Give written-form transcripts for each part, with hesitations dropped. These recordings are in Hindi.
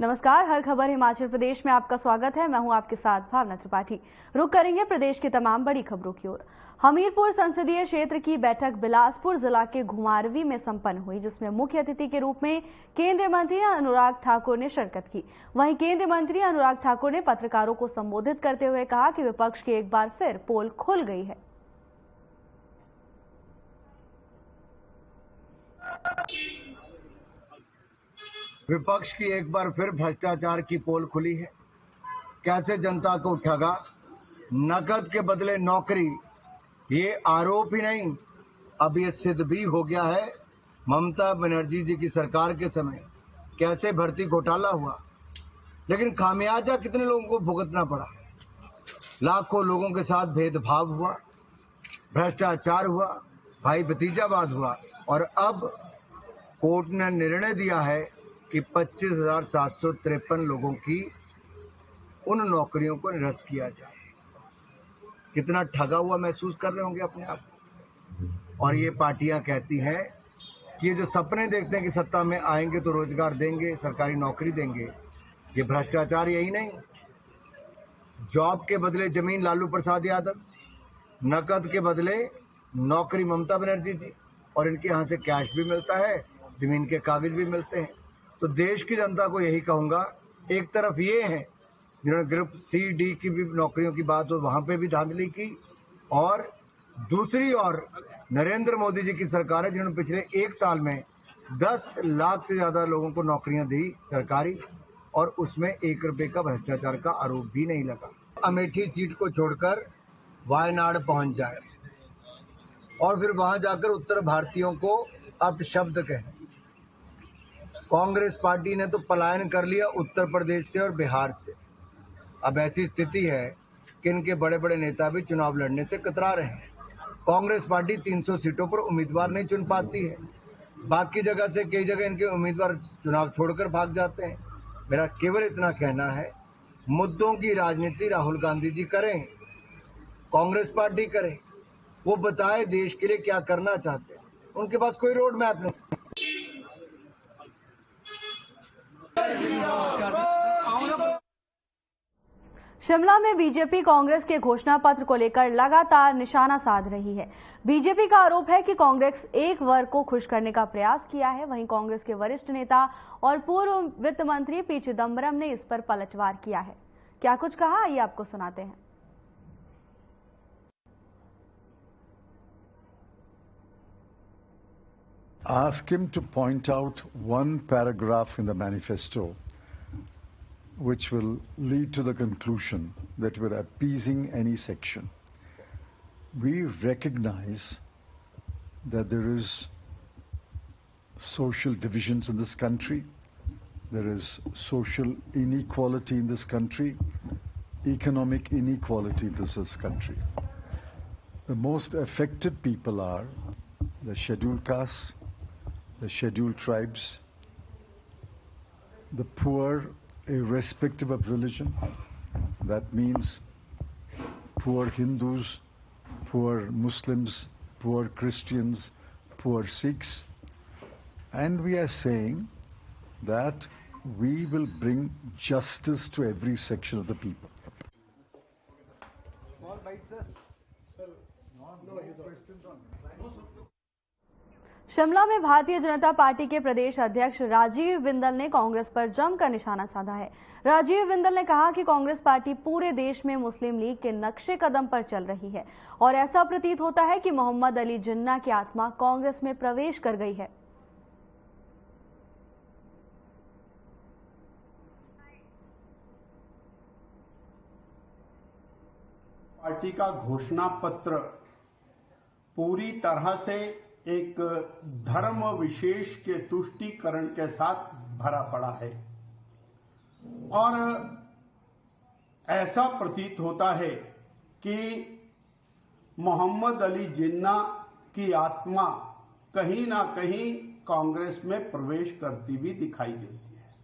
नमस्कार, हर खबर हिमाचल प्रदेश में आपका स्वागत है। मैं हूं आपके साथ भावना त्रिपाठी। रुक करेंगे प्रदेश की तमाम बड़ी खबरों की ओर। हमीरपुर संसदीय क्षेत्र की बैठक बिलासपुर जिला के घुमारवी में संपन्न हुई, जिसमें मुख्य अतिथि के रूप में केंद्रीय मंत्री अनुराग ठाकुर ने शिरकत की। वहीं केंद्रीय मंत्री अनुराग ठाकुर ने पत्रकारों को संबोधित करते हुए कहा कि विपक्ष की एक बार फिर पोल खुल गई है। विपक्ष की एक बार फिर भ्रष्टाचार की पोल खुली है। कैसे जनता को ठगा, नकद के बदले नौकरी, ये आरोप ही नहीं, अब ये सिद्ध भी हो गया है। ममता बनर्जी जी की सरकार के समय कैसे भर्ती घोटाला हुआ, लेकिन खामियाजा कितने लोगों को भुगतना पड़ा। लाखों लोगों के साथ भेदभाव हुआ, भ्रष्टाचार हुआ, भाई भतीजावाद हुआ, और अब कोर्ट ने निर्णय दिया है कि 25,753 लोगों की उन नौकरियों को निरस्त किया जाए। कितना ठगा हुआ महसूस कर रहे होंगे अपने आप। और ये पार्टियां कहती हैं कि ये जो सपने देखते हैं कि सत्ता में आएंगे तो रोजगार देंगे, सरकारी नौकरी देंगे, ये भ्रष्टाचार यही नहीं। जॉब के बदले जमीन लालू प्रसाद यादव, नकद के बदले नौकरी ममता बनर्जी जी, और इनके यहां से कैश भी मिलता है, जमीन के कागज भी मिलते हैं। तो देश की जनता को यही कहूंगा, एक तरफ ये है जिन्होंने ग्रुप सी डी की भी नौकरियों की बात हो वहां पे भी धांधली की, और दूसरी ओर नरेंद्र मोदी जी की सरकार है जिन्होंने पिछले एक साल में 10 लाख से ज्यादा लोगों को नौकरियां दी सरकारी, और उसमें 1 रुपए का भ्रष्टाचार का आरोप भी नहीं लगा। अमेठी सीट को छोड़कर वायनाड पहुंच जाए और फिर वहां जाकर उत्तर भारतीयों को अपशब्द कहें। कांग्रेस पार्टी ने तो पलायन कर लिया उत्तर प्रदेश से और बिहार से। अब ऐसी स्थिति है कि इनके बड़े बड़े नेता भी चुनाव लड़ने से कतरा रहे हैं। कांग्रेस पार्टी 300 सीटों पर उम्मीदवार नहीं चुन पाती है। बाकी जगह से कई जगह इनके उम्मीदवार चुनाव छोड़कर भाग जाते हैं। मेरा केवल इतना कहना है, मुद्दों की राजनीति राहुल गांधी जी करें, कांग्रेस पार्टी करे, वो बताए देश के लिए क्या करना चाहते हैं। उनके पास कोई रोड मैप नहीं। शिमला में बीजेपी कांग्रेस के घोषणा पत्र को लेकर लगातार निशाना साध रही है। बीजेपी का आरोप है कि कांग्रेस एक वर्ग को खुश करने का प्रयास किया है। वहीं कांग्रेस के वरिष्ठ नेता और पूर्व वित्त मंत्री पी चिदंबरम ने इस पर पलटवार किया है। क्या कुछ कहा, आइए आपको सुनाते हैं। Ask him to point out one paragraph in the manifesto which will lead to the conclusion that we're appeasing any section. We recognize that there is social divisions in this country, there is social inequality in this country, economic inequality in this country. The most affected people are the scheduled castes, the scheduled tribes, the poor, irrespective of religion. That means poor Hindus, poor Muslims, poor Christians, poor Sikhs. And we are saying that we will bring justice to every section of the people. Small bite, sir. Sir, no questions on. Shimla में भारतीय जनता पार्टी के प्रदेश अध्यक्ष राजीव बिंदल ने कांग्रेस पर जमकर निशाना साधा है। राजीव बिंदल ने कहा कि कांग्रेस पार्टी पूरे देश में मुस्लिम लीग के नक्शे कदम पर चल रही है और ऐसा प्रतीत होता है कि मोहम्मद अली जिन्ना की आत्मा कांग्रेस में प्रवेश कर गई है। पार्टी का घोषणा पत्र पूरी तरह से एक धर्म विशेष के तुष्टीकरण के साथ भरा पड़ा है और ऐसा प्रतीत होता है कि मोहम्मद अली जिन्ना की आत्मा कहीं ना कहीं कांग्रेस में प्रवेश करती भी दिखाई देती है।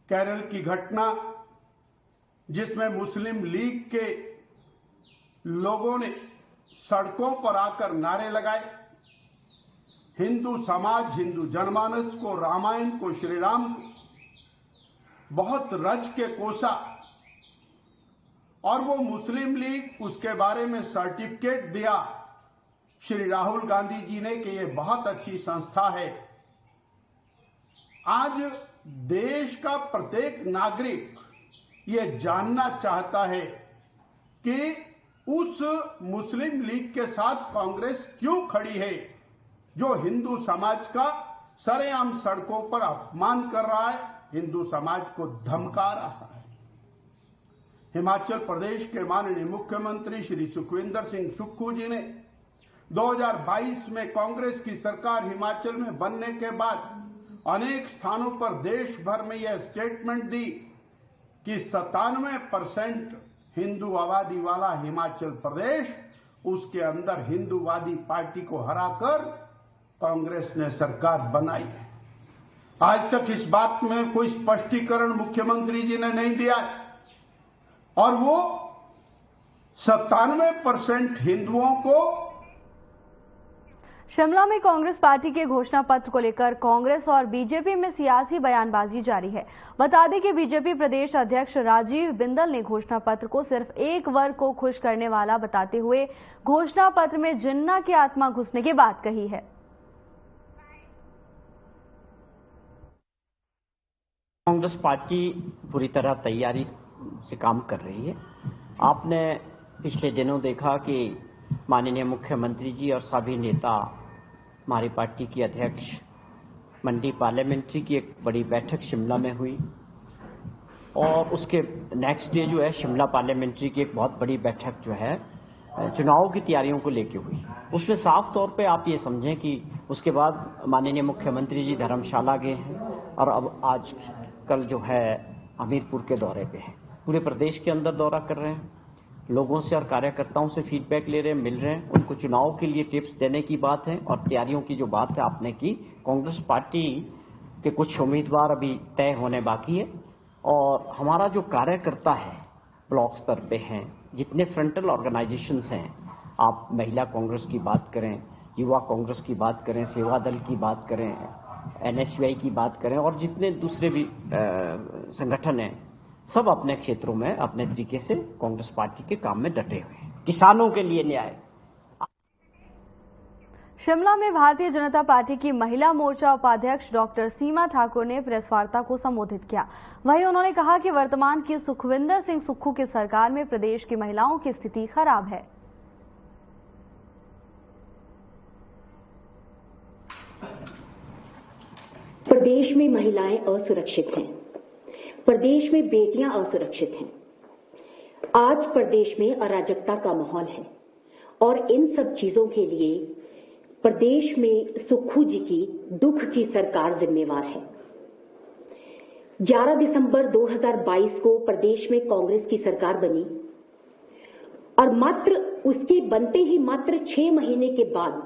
केरल की घटना जिसमें मुस्लिम लीग के लोगों ने सड़कों पर आकर नारे लगाए, हिंदू समाज, हिंदू जनमानस को, रामायण को, श्री राम को बहुत रच के कोसा और वो मुस्लिम लीग उसके बारे में सर्टिफिकेट दिया श्री राहुल गांधी जी ने कि ये बहुत अच्छी संस्था है। आज देश का प्रत्येक नागरिक ये जानना चाहता है कि उस मुस्लिम लीग के साथ कांग्रेस क्यों खड़ी है जो हिंदू समाज का सरेआम सड़कों पर अपमान कर रहा है, हिंदू समाज को धमका रहा है। हिमाचल प्रदेश के माननीय मुख्यमंत्री श्री सुखविंदर सिंह सुक्खू जी ने 2022 में कांग्रेस की सरकार हिमाचल में बनने के बाद अनेक स्थानों पर देश भर में यह स्टेटमेंट दी कि 97% हिंदू आबादी वाला हिमाचल प्रदेश, उसके अंदर हिंदूवादी पार्टी को हराकर कांग्रेस ने सरकार बनाई है। आज तक इस बात में कोई स्पष्टीकरण मुख्यमंत्री जी ने नहीं दिया है और वो 97% हिंदुओं को। शिमला में कांग्रेस पार्टी के घोषणा पत्र को लेकर कांग्रेस और बीजेपी में सियासी बयानबाजी जारी है। बता दें कि बीजेपी प्रदेश अध्यक्ष राजीव बिंदल ने घोषणा पत्र को सिर्फ एक वर्ग को खुश करने वाला बताते हुए घोषणा पत्र में जिन्ना की आत्मा घुसने की बात कही है। कांग्रेस पार्टी पूरी तरह तैयारी से काम कर रही है। आपने पिछले दिनों देखा कि माननीय मुख्यमंत्री जी और सभी नेता, हमारी पार्टी की अध्यक्ष, मंडी पार्लियामेंट्री की एक बड़ी बैठक शिमला में हुई और उसके नेक्स्ट डे जो है शिमला पार्लियामेंट्री की एक बहुत बड़ी बैठक जो है चुनाव की तैयारियों को लेकर हुई। उसमें साफ तौर पे आप ये समझें कि उसके बाद माननीय मुख्यमंत्री जी धर्मशाला गए हैं और अब आज कल जो है हमीरपुर के दौरे पे हैं। पूरे प्रदेश के अंदर दौरा कर रहे हैं, लोगों से और कार्यकर्ताओं से फीडबैक ले रहे हैं, मिल रहे हैं, उनको चुनाव के लिए टिप्स देने की बात है। और तैयारियों की जो बात है आपने की, कांग्रेस पार्टी के कुछ उम्मीदवार अभी तय होने बाकी है और हमारा जो कार्यकर्ता है ब्लॉक स्तर पे हैं, जितने फ्रंटल ऑर्गेनाइजेशंस हैं, आप महिला कांग्रेस की बात करें, युवा कांग्रेस की बात करें, सेवा दल की बात करें, NSUI की बात करें और जितने दूसरे भी संगठन हैं, सब अपने क्षेत्रों में अपने तरीके से कांग्रेस पार्टी के काम में डटे हुए हैं। किसानों के लिए न्याय। शिमला में भारतीय जनता पार्टी की महिला मोर्चा उपाध्यक्ष डॉक्टर सीमा ठाकुर ने प्रेस वार्ता को संबोधित किया। वहीं उन्होंने कहा कि वर्तमान की सुखविंदर सिंह सुक्खू की सरकार में प्रदेश की महिलाओं की स्थिति खराब है। प्रदेश में महिलाएं असुरक्षित हैं, प्रदेश में बेटियां असुरक्षित हैं। आज प्रदेश में अराजकता का माहौल है और इन सब चीजों के लिए प्रदेश में सुक्खू जी की दुख की सरकार जिम्मेवार है। 11 दिसंबर 2022 को प्रदेश में कांग्रेस की सरकार बनी और मात्र उसके बनते ही मात्र 6 महीने के बाद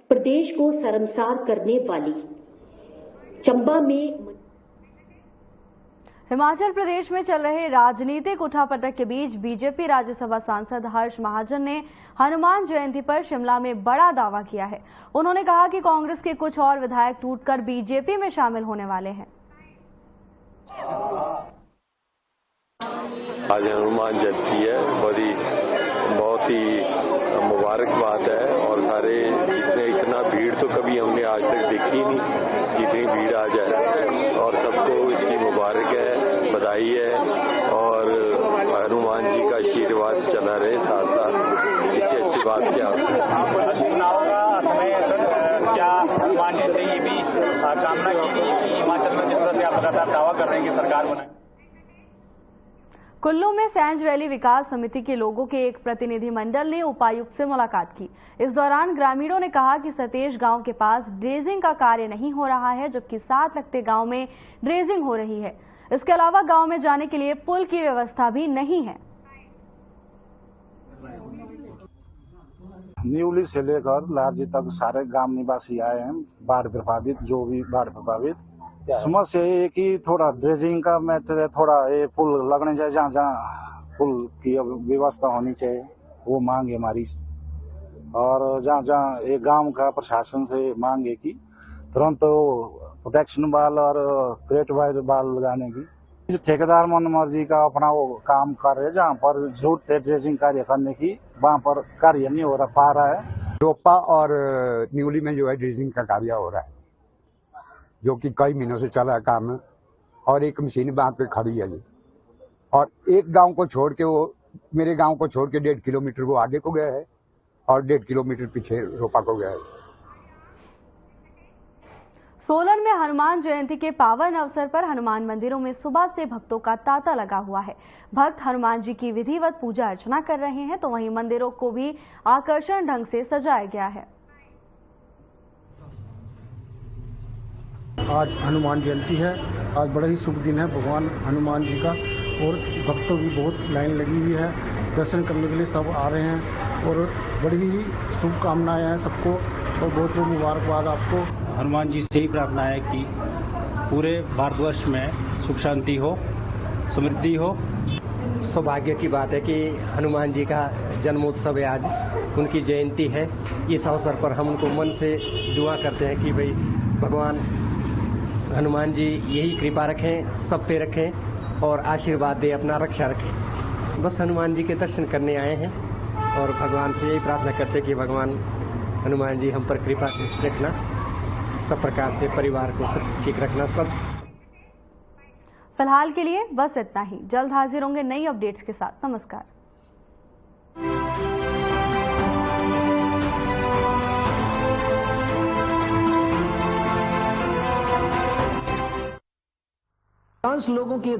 प्रदेश को शर्मसार करने वाली चंबा में। हिमाचल प्रदेश में चल रहे राजनीतिक उठापटक के बीच बीजेपी राज्यसभा सांसद हर्ष महाजन ने हनुमान जयंती पर शिमला में बड़ा दावा किया है। उन्होंने कहा कि कांग्रेस के कुछ और विधायक टूटकर बीजेपी में शामिल होने वाले हैं। आज हनुमान जयंती है, बहुत ही मुबारक बात है और सारे इतना भीड़ तो कभी हमने आज तक देखी नहीं जितनी भीड़ आ जाए और सबको इसकी मुबारक है, बधाई है और हनुमान जी का आशीर्वाद चला रहे साथ साथ। इससे अच्छी बात क्या हो सकती है। चुनाव का समय क्या मानने से ये भी कामना की गई कि हिमाचल में जिस तरह से आप लगातार दावा कर रहे हैं कि सरकार बनाए। कुल्लू में सैंज वैली विकास समिति के लोगों के एक प्रतिनिधिमंडल ने उपायुक्त से मुलाकात की। इस दौरान ग्रामीणों ने कहा कि सतेश गांव के पास ड्रेजिंग का कार्य नहीं हो रहा है, जबकि साथ लगते गांव में ड्रेजिंग हो रही है। इसके अलावा गांव में जाने के लिए पुल की व्यवस्था भी नहीं है। न्यूली से लेकर लारजी तक सारे गांव निवासी आए हैं, बाढ़ प्रभावित, जो भी बाढ़ प्रभावित। समस्या ये कि थोड़ा ड्रेजिंग का मैटर, थोड़ा ये पुल लगने चाहिए, जहाँ जहाँ पुल की व्यवस्था होनी चाहिए वो मांग है हमारी। और जहाँ जहाँ एक गांव का प्रशासन से मांग है कि तुरंत प्रोटेक्शन बाल और क्रेट वाइज बाल लगाने की। जो ठेकेदार मनमर्जी का अपना वो काम कर रहे हैं, जहाँ पर जरूरत है ड्रेजिंग कार्य करने की वहाँ पर कार्य नहीं हो पा रहा है। रोपा और न्यूली में जो है ड्रेजिंग का कार्य हो रहा है, जो कि कई महीनों से चल रहा है काम, और एक मशीन वहां पे खड़ी है जी। और एक गांव को छोड़ के वो मेरे गांव को छोड़ के 1.5 किलोमीटर वो आगे को गया है और 1.5 किलोमीटर पीछे रोपा को गया है। सोलन में हनुमान जयंती के पावन अवसर पर हनुमान मंदिरों में सुबह से भक्तों का तांता लगा हुआ है। भक्त हनुमान जी की विधिवत पूजा अर्चना कर रहे हैं, तो वहीं मंदिरों को भी आकर्षण ढंग से सजाया गया है। आज हनुमान जयंती है, आज बड़ा ही शुभ दिन है भगवान हनुमान जी का, और भक्तों की बहुत लाइन लगी हुई है। दर्शन करने के लिए सब आ रहे हैं और बड़ी ही शुभकामनाएं हैं सबको, और बहुत बहुत मुबारकबाद आपको। हनुमान जी से ही प्रार्थना है कि पूरे भारतवर्ष में सुख शांति हो, समृद्धि हो। सौभाग्य की बात है कि हनुमान जी का जन्मोत्सव है, आज उनकी जयंती है। इस अवसर पर हम उनको मन से दुआ करते हैं कि भाई भगवान हनुमान जी यही कृपा रखें, सब पे रखें और आशीर्वाद दे, अपना रक्षा रखें। बस हनुमान जी के दर्शन करने आए हैं और भगवान से यही प्रार्थना करते हैं कि भगवान हनुमान जी हम पर कृपा रखना, सब प्रकार से परिवार को सब ठीक रखना। सब फिलहाल के लिए बस इतना ही। जल्द हाजिर होंगे नई अपडेट्स के साथ। नमस्कार। लोगों की